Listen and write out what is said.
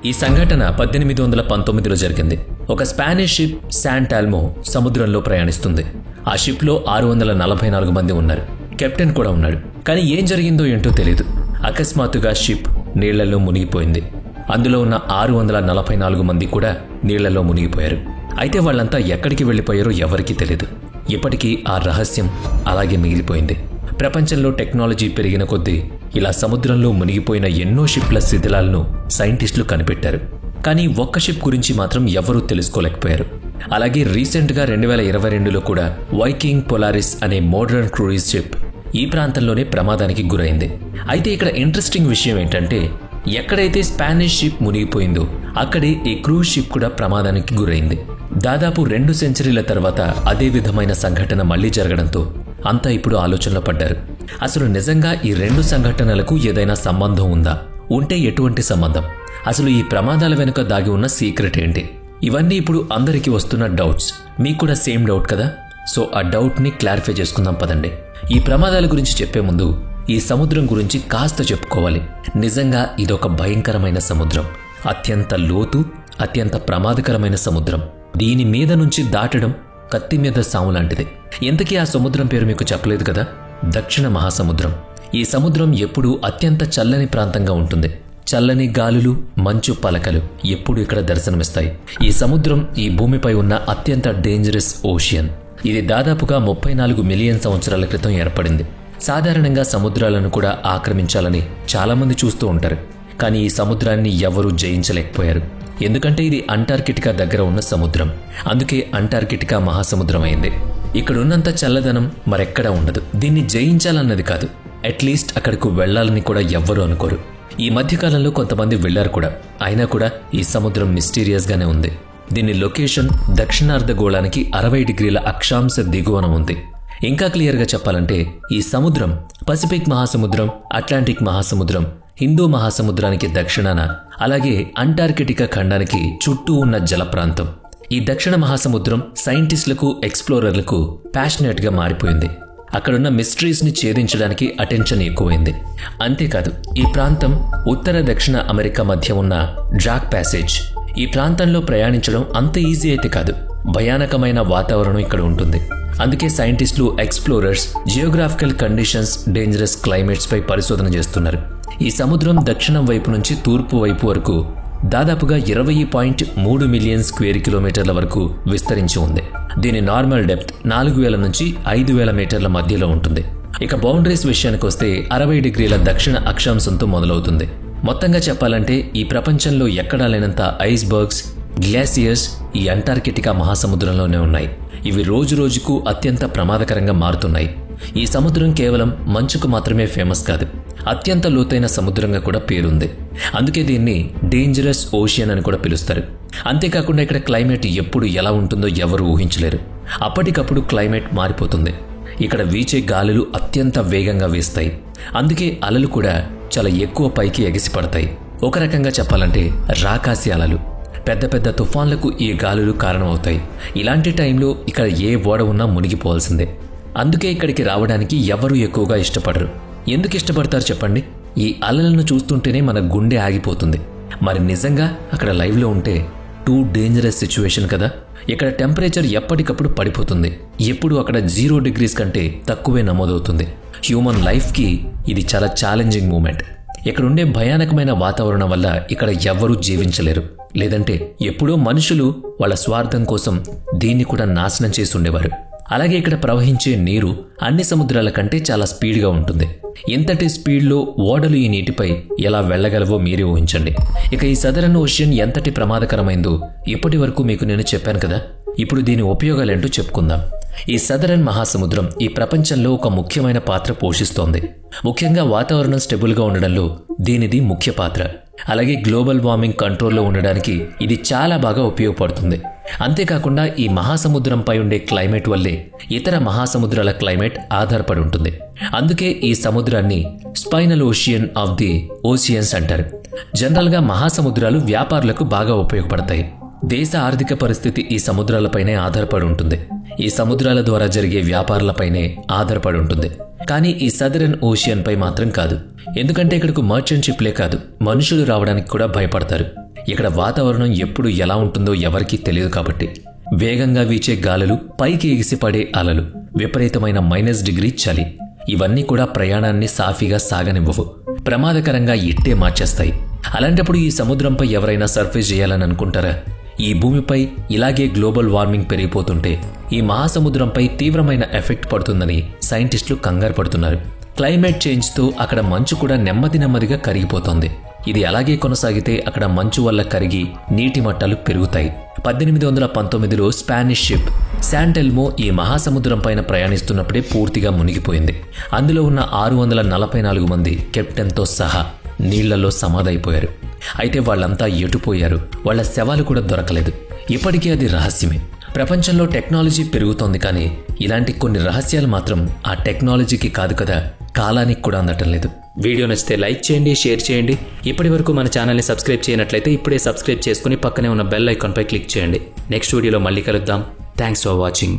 ఈ సంఘటన 1819లో జరిగింది. ఒక స్పానిష్ షిప్ శాంటాల్మో సముద్రంలో ప్రయాణిస్తుంది. ఆ షిప్ లో 644 మంది ఉన్నారు. కెప్టెన్ కూడా ఉన్నాడు. కానీ ఏం జరిగిందో ఏంటో తెలీదు. అకస్మాత్తుగా షిప్ నీళ్లలో మునిగిపోయింది. అందులో ఉన్న 644 మంది కూడా నీళ్లలో మునిగిపోయారు. అయితే వాళ్ళంతా ఎక్కడికి వెళ్లిపోయారో ఎవరికీ తెలీదు. ఇప్పటికీ ఆ రహస్యం అలాగే మిగిలిపోయింది. ప్రపంచంలో టెక్నాలజీ పెరిగిన కొద్దీ ఇలా సముద్రంలో మునిగిపోయిన ఎన్నో షిప్ల శిథిలాలను సైంటిస్టులు కనిపెట్టారు. కానీ ఒక్క షిప్ గురించి మాత్రం ఎవరూ తెలుసుకోలేకపోయారు. అలాగే రీసెంట్గా 2022లో కూడా వైకింగ్ పోలారిస్ అనే మోడర్న్ క్రూయిజ్ షిప్ ఈ ప్రాంతంలోనే ప్రమాదానికి గురైంది. అయితే ఇక్కడ ఇంట్రెస్టింగ్ విషయం ఏంటంటే, ఎక్కడైతే స్పానిష్ షిప్ మునిగిపోయిందో అక్కడే ఈ క్రూజ్ షిప్ కూడా ప్రమాదానికి గురైంది. దాదాపు 2 సెంచరీల తర్వాత అదే విధమైన సంఘటన మళ్లీ జరగడంతో అంతా ఇప్పుడు ఆలోచనలో పడ్డారు. అసలు నిజంగా ఈ 2 సంఘటనలకు ఏదైనా సంబంధం ఉందా? ఉంటే ఎటువంటి సంబంధం? అసలు ఈ ప్రమాదాల వెనుక దాగి ఉన్న సీక్రెట్ ఏంటి? ఇవన్నీ ఇప్పుడు అందరికీ వస్తున్న డౌట్స్. మీకు కూడా సేమ్ డౌట్ కదా? సో ఆ డౌట్ ని క్లారిఫై చేసుకుందాం పదండి. ఈ ప్రమాదాల గురించి చెప్పే ముందు ఈ సముద్రం గురించి కాస్త చెప్పుకోవాలి. నిజంగా ఇదొక భయంకరమైన సముద్రం. అత్యంత లోతు, అత్యంత ప్రమాదకరమైన సముద్రం. దీని మీద నుంచి దాటడం కత్తి మీద సాము లాంటిది. ఇంతకీ ఆ సముద్రం పేరు మీకు చెప్పలేదు కదా? దక్షిణ మహాసముద్రం. ఈ సముద్రం ఎప్పుడూ అత్యంత చల్లని ప్రాంతంగా ఉంటుంది. చల్లని గాలులు, మంచు పలకలు ఎప్పుడు ఇక్కడ దర్శనమిస్తాయి. ఈ సముద్రం ఈ భూమిపై ఉన్న అత్యంత డేంజరస్ ఓషియన్. ఇది దాదాపుగా 34 మిలియన్ సంవత్సరాల క్రితం ఏర్పడింది. సాధారణంగా సముద్రాలను కూడా ఆక్రమించాలని చాలామంది చూస్తూ ఉంటారు. కానీ ఈ సముద్రాన్ని ఎవరూ జయించలేకపోయారు. ఎందుకంటే ఇది అంటార్కిటికా దగ్గర ఉన్న సముద్రం. అందుకే అంటార్కిటికా మహాసముద్రం అయింది. ఇక్కడున్నంత చల్లదనం మరెక్కడా ఉండదు. దీన్ని జయించాలన్నది కాదు, అట్లీస్ట్ అక్కడకు వెళ్లాలని కూడా ఎవ్వరూ అనుకోరు. ఈ మధ్యకాలంలో కొంతమంది వెళ్లారు కూడా. అయినా కూడా ఈ సముద్రం మిస్టీరియస్ గానే ఉంది. దీని లొకేషన్ దక్షిణార్ధగోళానికి 60 డిగ్రీల అక్షాంశ దిగువన ఉంది. ఇంకా క్లియర్గా చెప్పాలంటే ఈ సముద్రం పసిఫిక్ మహాసముద్రం, అట్లాంటిక్ మహాసముద్రం, హిందూ మహాసముద్రానికి దక్షిణాన, అలాగే అంటార్కిటికా ఖండానికి చుట్టూ ఉన్న జల ప్రాంతం. ఈ దక్షిణ మహాసముద్రం సైంటిస్టులకు, ఎక్స్ప్లోరర్లకు ప్యాషనేట్ గా మారిపోయింది. అక్కడున్న మిస్టరీస్ ని ఛేదించడానికి అటెన్షన్ ఎక్కువైంది. అంతేకాదు ఈ ప్రాంతం ఉత్తర దక్షిణ అమెరికా మధ్య ఉన్న డ్రాక్ ప్యాసేజ్. ఈ ప్రాంతంలో ప్రయాణించడం అంత ఈజీ అయితే కాదు. భయానకమైన వాతావరణం ఇక్కడ ఉంటుంది. అందుకే సైంటిస్టులు, explorers geographical conditions, dangerous climates పై పరిశోధన చేస్తున్నారు. ఈ సముద్రం దక్షిణం వైపు నుంచి తూర్పు వైపు వరకు దాదాపుగా 20.3 మిలియన్ స్క్వేర్ కిలోమీటర్ల వరకు విస్తరించి ఉంది. దీని నార్మల్ డెప్త్ 4000 నుంచి 5000 మీటర్ల మధ్యలో ఉంటుంది. ఇక బౌండరీస్ విషయానికి వస్తే 60 డిగ్రీల దక్షిణ అక్షాంశంతో మొదలవుతుంది. మొత్తంగా చెప్పాలంటే ఈ ప్రపంచంలో ఎక్కడా లేనంత ఐస్బర్గ్స్, గ్లాసియర్స్ ఈ అంటార్కిటికా మహాసముద్రంలోనే ఉన్నాయి. ఇవి రోజు రోజుకు అత్యంత ప్రమాదకరంగా మారుతున్నాయి. ఈ సముద్రం కేవలం మంచుకు మాత్రమే ఫేమస్ కాదు, అత్యంత లోతైన సముద్రంగా కూడా పేరుంది. అందుకే దీన్ని డేంజరస్ ఓషియన్ అని కూడా పిలుస్తారు. అంతేకాకుండా ఇక్కడ క్లైమేట్ ఎప్పుడు ఎలా ఉంటుందో ఎవరు ఊహించలేరు. అప్పటికప్పుడు క్లైమేట్ మారిపోతుంది. ఇక్కడ వీచే గాలులు అత్యంత వేగంగా వీస్తాయి. అందుకే అలలు కూడా చాలా ఎక్కువ పైకి ఎగిసిపడతాయి. ఒక రకంగా చెప్పాలంటే రాకాసి అలలు. పెద్ద పెద్ద తుఫాన్లకు ఈ గాలులు కారణమవుతాయి. ఇలాంటి టైంలో ఇక్కడ ఏ ఓడ ఉన్నా మునిగిపోవాల్సిందే. అందుకే ఇక్కడికి రావడానికి ఎవరూ ఎక్కువగా ఇష్టపడరు. ఎందుకు ఇష్టపడతారు చెప్పండి? ఈ అలలను చూస్తుంటేనే మన గుండె ఆగిపోతుంది. మరి నిజంగా అక్కడ లైవ్లో ఉంటే టూ డేంజరస్ సిచ్యువేషన్ కదా. ఇక్కడ టెంపరేచర్ ఎప్పటికప్పుడు పడిపోతుంది. ఎప్పుడు అక్కడ 0 డిగ్రీస్ కంటే తక్కువే నమోదవుతుంది. హ్యూమన్ లైఫ్కి ఇది చాలా ఛాలెంజింగ్ మూమెంట్. ఇక్కడుండే భయానకమైన వాతావరణం వల్ల ఇక్కడ ఎవ్వరూ జీవించలేరు. లేదంటే ఎప్పుడో మనుషులు వాళ్ళ స్వార్థం కోసం దీన్ని కూడా నాశనం చేసి ఉండేవారు. అలాగే ఇక్కడ ప్రవహించే నీరు అన్ని సముద్రాల కంటే చాలా స్పీడ్గా ఉంటుంది. ఎంతటి స్పీడ్లో ఓడలు ఈ నీటిపై ఎలా వెళ్లగలవో మీరే ఊహించండి. ఇక ఈ సదరన్ ఓషియన్ ఎంతటి ప్రమాదకరమైందో ఇప్పటి వరకు మీకు నేను చెప్పాను కదా. ఇప్పుడు దీని ఉపయోగాలేంటో చెప్పుకుందాం. ఈ సదరన్ మహాసముద్రం ఈ ప్రపంచంలో ఒక ముఖ్యమైన పాత్ర పోషిస్తోంది. ముఖ్యంగా వాతావరణం స్టెబుల్గా ఉండడంలో దీనిది ముఖ్య పాత్ర. అలాగే గ్లోబల్ వార్మింగ్ కంట్రోల్లో ఉండడానికి ఇది చాలా బాగా ఉపయోగపడుతుంది. అంతేకాకుండా ఈ మహాసముద్రంపై ఉండే క్లైమేట్ వల్లే ఇతర మహాసముద్రాల క్లైమేట్ ఆధారపడి ఉంటుంది. అందుకే ఈ సముద్రాన్ని spinal ocean of the oceans అంటారు. జనరల్గా మహాసముద్రాలు వ్యాపారులకు బాగా ఉపయోగపడతాయి. దేశ ఆర్థిక పరిస్థితి ఈ సముద్రాలపైనే ఆధారపడి ఉంటుంది. ఈ సముద్రాల ద్వారా జరిగే వ్యాపారాలపైనే ఆధారపడి ఉంటుంది. కానీ ఈ సదరన్ ఓషియన్ పై మాత్రం కాదు. ఎందుకంటే ఇక్కడకు మర్చెంట్ షిప్లే కాదు, మనుషులు రావడానికి కూడా భయపడతారు. ఇక్కడ వాతావరణం ఎప్పుడు ఎలా ఉంటుందో ఎవరికీ తెలియదు కాబట్టి. వేగంగా వీచే గాలులు, పైకి ఎగిసిపడే అలలు, విపరీతమైన -డిగ్రీ చలి, ఇవన్నీ కూడా ప్రయాణాన్ని సాఫీగా సాగనివ్వవు, ప్రమాదకరంగా ఇట్టే మార్చేస్తాయి. అలాంటప్పుడు ఈ సముద్రంపై ఎవరైనా సర్ఫేస్ చేయాలని అనుకుంటారా? ఈ భూమిపై ఇలాగే గ్లోబల్ వార్మింగ్ పెరిగిపోతుంటే ఈ మహాసముద్రంపై తీవ్రమైన ఎఫెక్ట్ పడుతుందని సైంటిస్టులు కంగారు పడుతున్నారు. క్లైమేట్ చేంజ్తో అక్కడ మంచు కూడా నెమ్మదిగా కరిగిపోతోంది. ఇది అలాగే కొనసాగితే అక్కడ మంచు వల్ల కరిగి నీటి మట్టాలు పెరుగుతాయి. 1819లో స్పానిష్ షిప్ శాంటెల్మో ఈ మహాసముద్రం పైన ప్రయాణిస్తున్నప్పుడే పూర్తిగా మునిగిపోయింది. అందులో ఉన్న 644 మంది కెప్టెన్తో సహా నీళ్లలో సమాధైపోయారు. అయితే వాళ్లంతా ఎటుపోయారు? వాళ్ల శవాలు కూడా దొరకలేదు. ఇప్పటికీ అది రహస్యమే. ప్రపంచంలో టెక్నాలజీ పెరుగుతోంది, కానీ ఇలాంటి కొన్ని రహస్యాలు మాత్రం ఆ టెక్నాలజీకి కాదు కదా, కాలానికి కూడా అందటం లేదు. వీడియో నచ్చితే లైక్ చేయండి, షేర్ చేయండి. ఇప్పటి వరకు మన ఛానల్ని సబ్స్క్రైబ్ చేయనట్లయితే ఇప్పుడే సబ్స్క్రైబ్ చేసుకుని పక్కనే ఉన్న బెల్ ఐకాన్పై క్లిక్ చేయండి. నెక్స్ట్ వీడియోలో మళ్ళీ కలుద్దాం. Thanks for watching.